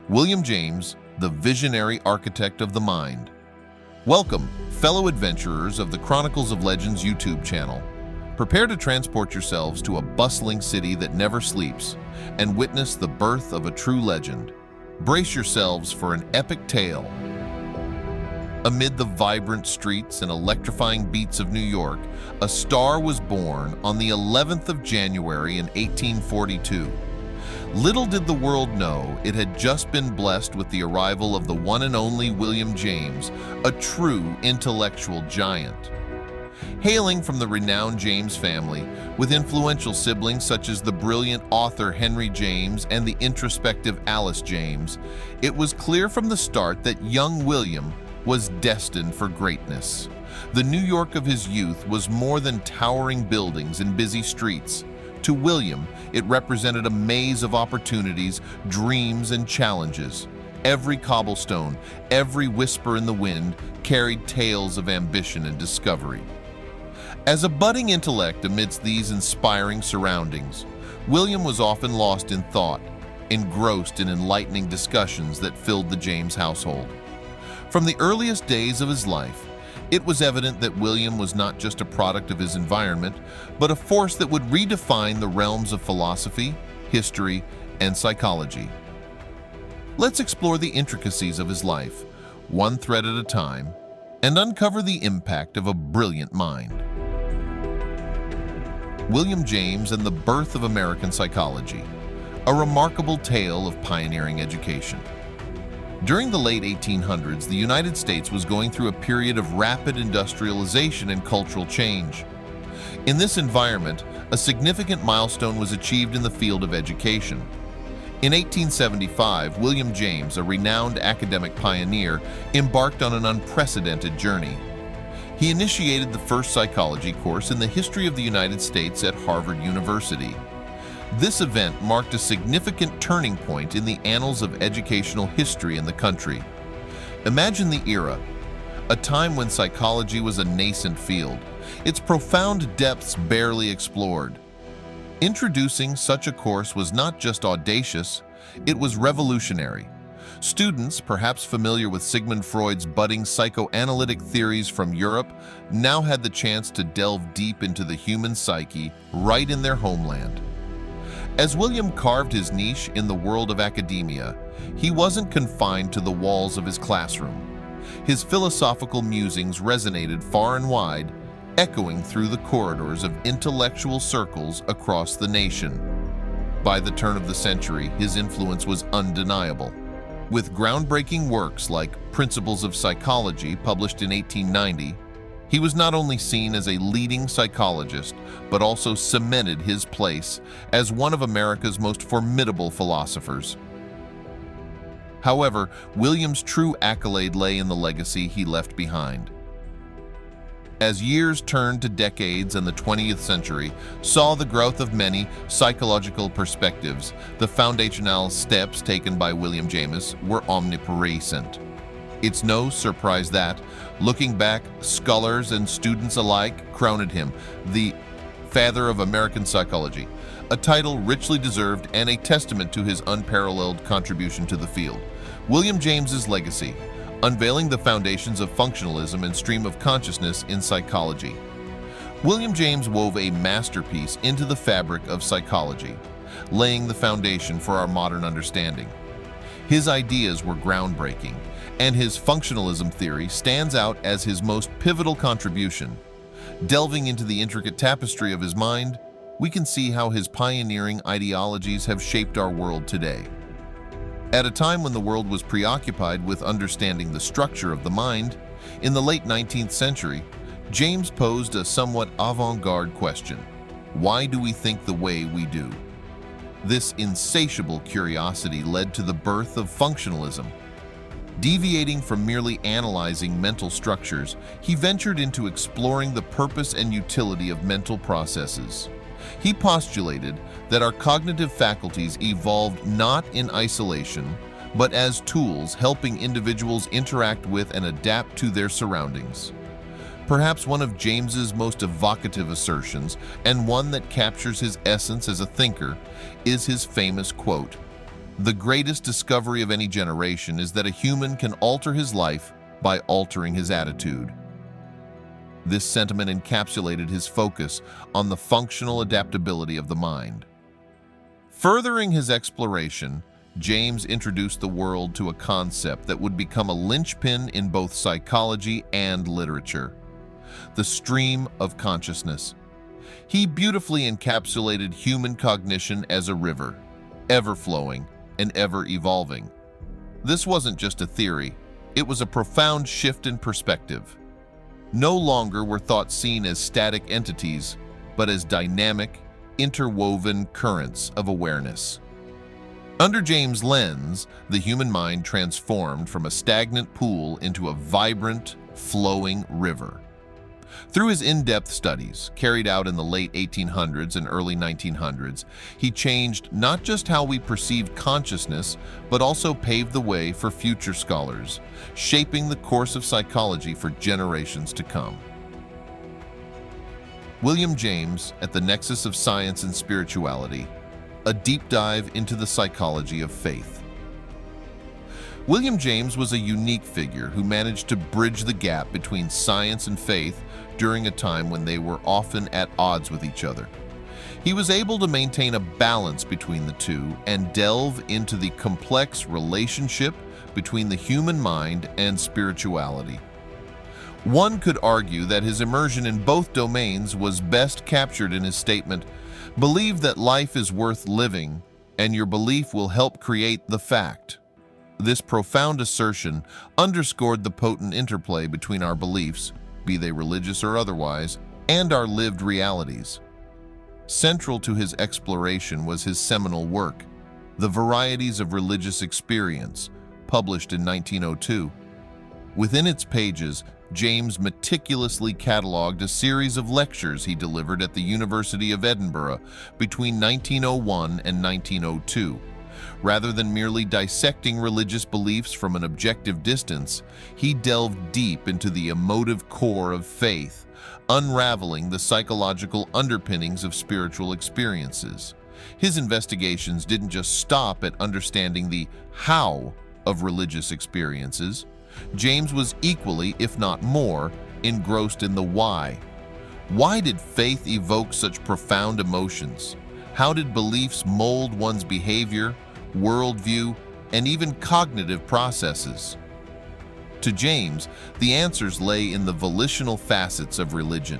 William James, the visionary architect of the mind. Welcome, fellow adventurers of the Chronicles of Legends YouTube channel. Prepare to transport yourselves to a bustling city that never sleeps and witness the birth of a true legend. Brace yourselves for an epic tale. Amid the vibrant streets and electrifying beats of New York, a star was born on the 11th of January in 1842. Little did the world know it had just been blessed with the arrival of the one and only William James, a true intellectual giant. Hailing from the renowned James family, with influential siblings such as the brilliant author Henry James and the introspective Alice James, it was clear from the start that young William was destined for greatness. The New York of his youth was more than towering buildings and busy streets. To William, it represented a maze of opportunities, dreams, and challenges. Every cobblestone, every whisper in the wind carried tales of ambition and discovery. As a budding intellect amidst these inspiring surroundings, William was often lost in thought, engrossed in enlightening discussions that filled the James household. From the earliest days of his life, it was evident that William was not just a product of his environment, but a force that would redefine the realms of philosophy, history, and psychology. Let's explore the intricacies of his life, one thread at a time, and uncover the impact of a brilliant mind. William James and the birth of American psychology, a remarkable tale of pioneering education. During the late 1800s, the United States was going through a period of rapid industrialization and cultural change. In this environment, a significant milestone was achieved in the field of education. In 1875, William James, a renowned academic pioneer, embarked on an unprecedented journey. He initiated the first psychology course in the history of the United States at Harvard University. This event marked a significant turning point in the annals of educational history in the country. Imagine the era, a time when psychology was a nascent field, its profound depths barely explored. Introducing such a course was not just audacious, it was revolutionary. Students, perhaps familiar with Sigmund Freud's budding psychoanalytic theories from Europe, now had the chance to delve deep into the human psyche right in their homeland. As William carved his niche in the world of academia, he wasn't confined to the walls of his classroom. His philosophical musings resonated far and wide, echoing through the corridors of intellectual circles across the nation. By the turn of the century, his influence was undeniable. With groundbreaking works like Principles of Psychology, published in 1890, he was not only seen as a leading psychologist, but also cemented his place as one of America's most formidable philosophers. However, William's true accolade lay in the legacy he left behind. As years turned to decades and the 20th century saw the growth of many psychological perspectives, the foundational steps taken by William James were omnipresent. It's no surprise that, looking back, scholars and students alike crowned him the Father of American Psychology, a title richly deserved and a testament to his unparalleled contribution to the field. William James's legacy, unveiling the foundations of functionalism and stream of consciousness in psychology. William James wove a masterpiece into the fabric of psychology, laying the foundation for our modern understanding. His ideas were groundbreaking, and his functionalism theory stands out as his most pivotal contribution. Delving into the intricate tapestry of his mind, we can see how his pioneering ideologies have shaped our world today. At a time when the world was preoccupied with understanding the structure of the mind, in the late 19th century, James posed a somewhat avant-garde question: why do we think the way we do? This insatiable curiosity led to the birth of functionalism. Deviating from merely analyzing mental structures, he ventured into exploring the purpose and utility of mental processes. He postulated that our cognitive faculties evolved not in isolation, but as tools helping individuals interact with and adapt to their surroundings. Perhaps one of James's most evocative assertions, and one that captures his essence as a thinker, is his famous quote, The greatest discovery of any generation is that a human can alter his life by altering his attitude. This sentiment encapsulated his focus on the functional adaptability of the mind. Furthering his exploration, James introduced the world to a concept that would become a linchpin in both psychology and literature: the stream of consciousness. He beautifully encapsulated human cognition as a river, ever-flowing and ever-evolving. This wasn't just a theory, it was a profound shift in perspective. No longer were thoughts seen as static entities, but as dynamic, interwoven currents of awareness. Under James' lens, the human mind transformed from a stagnant pool into a vibrant, flowing river. Through his in-depth studies, carried out in the late 1800s and early 1900s, he changed not just how we perceive consciousness, but also paved the way for future scholars, shaping the course of psychology for generations to come. William James at the Nexus of Science and Spirituality, a deep dive into the psychology of faith. William James was a unique figure who managed to bridge the gap between science and faith during a time when they were often at odds with each other. He was able to maintain a balance between the two and delve into the complex relationship between the human mind and spirituality. One could argue that his immersion in both domains was best captured in his statement, "Believe that life is worth living, and your belief will help create the fact." This profound assertion underscored the potent interplay between our beliefs, be they religious or otherwise, and our lived realities. Central to his exploration was his seminal work, The Varieties of Religious Experience, published in 1902. Within its pages, James meticulously catalogued a series of lectures he delivered at the University of Edinburgh between 1901 and 1902. Rather than merely dissecting religious beliefs from an objective distance, he delved deep into the emotive core of faith, unraveling the psychological underpinnings of spiritual experiences. His investigations didn't just stop at understanding the how of religious experiences. James was equally, if not more, engrossed in the why. Why did faith evoke such profound emotions? How did beliefs mold one's behavior, worldview, and even cognitive processes? To James, the answers lay in the volitional facets of religion.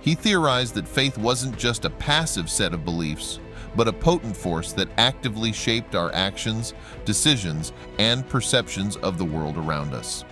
He theorized that faith wasn't just a passive set of beliefs, but a potent force that actively shaped our actions, decisions, and perceptions of the world around us.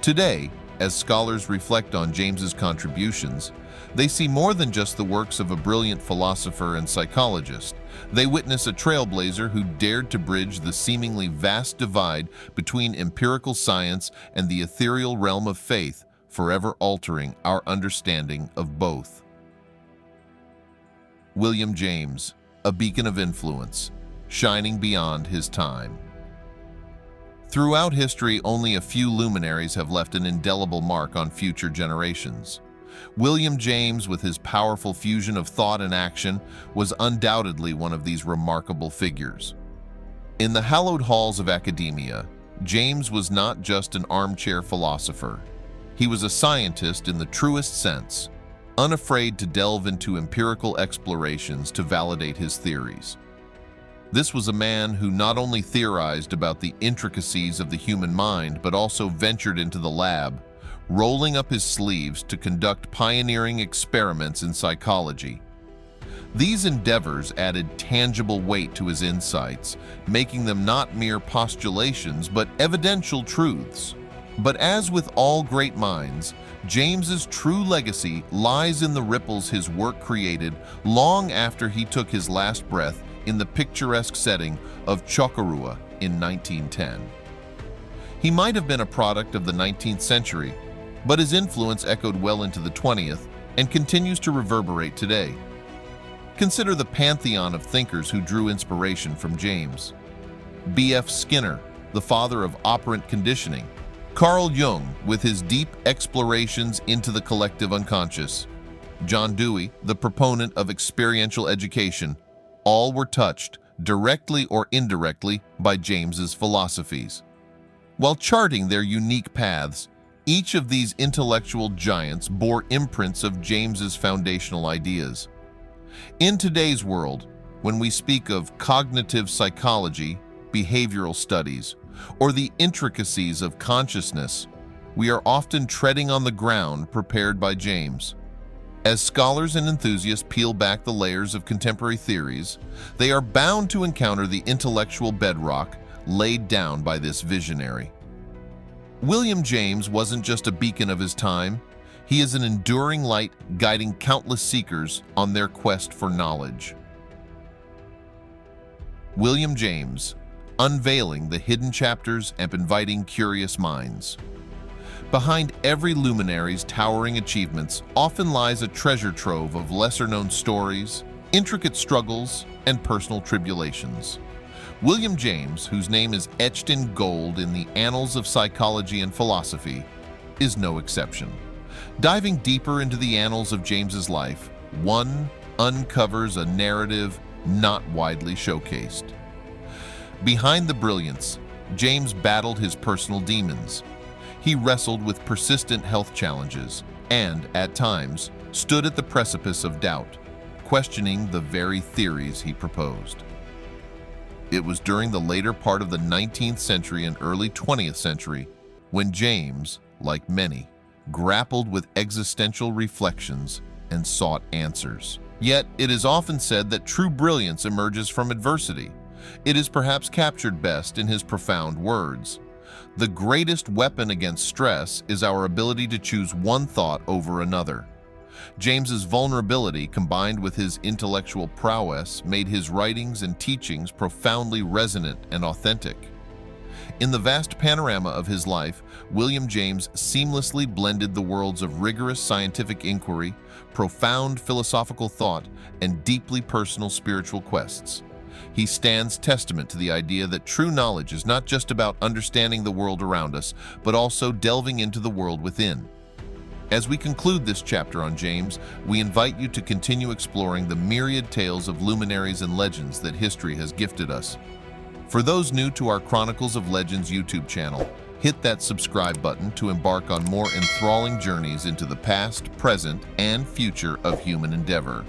Today, as scholars reflect on James's contributions, they see more than just the works of a brilliant philosopher and psychologist. They witness a trailblazer who dared to bridge the seemingly vast divide between empirical science and the ethereal realm of faith, forever altering our understanding of both. William James, a beacon of influence, shining beyond his time. Throughout history, only a few luminaries have left an indelible mark on future generations. William James, with his powerful fusion of thought and action, was undoubtedly one of these remarkable figures. In the hallowed halls of academia, James was not just an armchair philosopher. He was a scientist in the truest sense, unafraid to delve into empirical explorations to validate his theories. This was a man who not only theorized about the intricacies of the human mind, but also ventured into the lab, rolling up his sleeves to conduct pioneering experiments in psychology. These endeavors added tangible weight to his insights, making them not mere postulations, but evidential truths. But as with all great minds, James's true legacy lies in the ripples his work created long after he took his last breath in the picturesque setting of Chocorua in 1910. He might have been a product of the 19th century, but his influence echoed well into the 20th and continues to reverberate today. Consider the pantheon of thinkers who drew inspiration from James. B.F. Skinner, the father of operant conditioning; Carl Jung, with his deep explorations into the collective unconscious; John Dewey, the proponent of experiential education. All were touched directly or indirectly by James's philosophies. While charting their unique paths, each of these intellectual giants bore imprints of James's foundational ideas. In today's world, when we speak of cognitive psychology, behavioral studies, or the intricacies of consciousness, we are often treading on the ground prepared by James. As scholars and enthusiasts peel back the layers of contemporary theories, they are bound to encounter the intellectual bedrock laid down by this visionary. William James wasn't just a beacon of his time, he is an enduring light guiding countless seekers on their quest for knowledge. William James, unveiling the hidden chapters and inviting curious minds. Behind every luminary's towering achievements often lies a treasure trove of lesser-known stories, intricate struggles, and personal tribulations. William James, whose name is etched in gold in the annals of psychology and philosophy, is no exception. Diving deeper into the annals of James's life, one uncovers a narrative not widely showcased. Behind the brilliance, James battled his personal demons. He wrestled with persistent health challenges and, at times, stood at the precipice of doubt, questioning the very theories he proposed. It was during the later part of the 19th century and early 20th century when James, like many, grappled with existential reflections and sought answers. Yet, it is often said that true brilliance emerges from adversity. It is perhaps captured best in his profound words. The greatest weapon against stress is our ability to choose one thought over another. James's vulnerability combined with his intellectual prowess made his writings and teachings profoundly resonant and authentic. In the vast panorama of his life, William James seamlessly blended the worlds of rigorous scientific inquiry, profound philosophical thought, and deeply personal spiritual quests. He stands testament to the idea that true knowledge is not just about understanding the world around us, but also delving into the world within. As we conclude this chapter on James, we invite you to continue exploring the myriad tales of luminaries and legends that history has gifted us. For those new to our Chronicles of Legends YouTube channel, hit that subscribe button to embark on more enthralling journeys into the past, present, and future of human endeavor.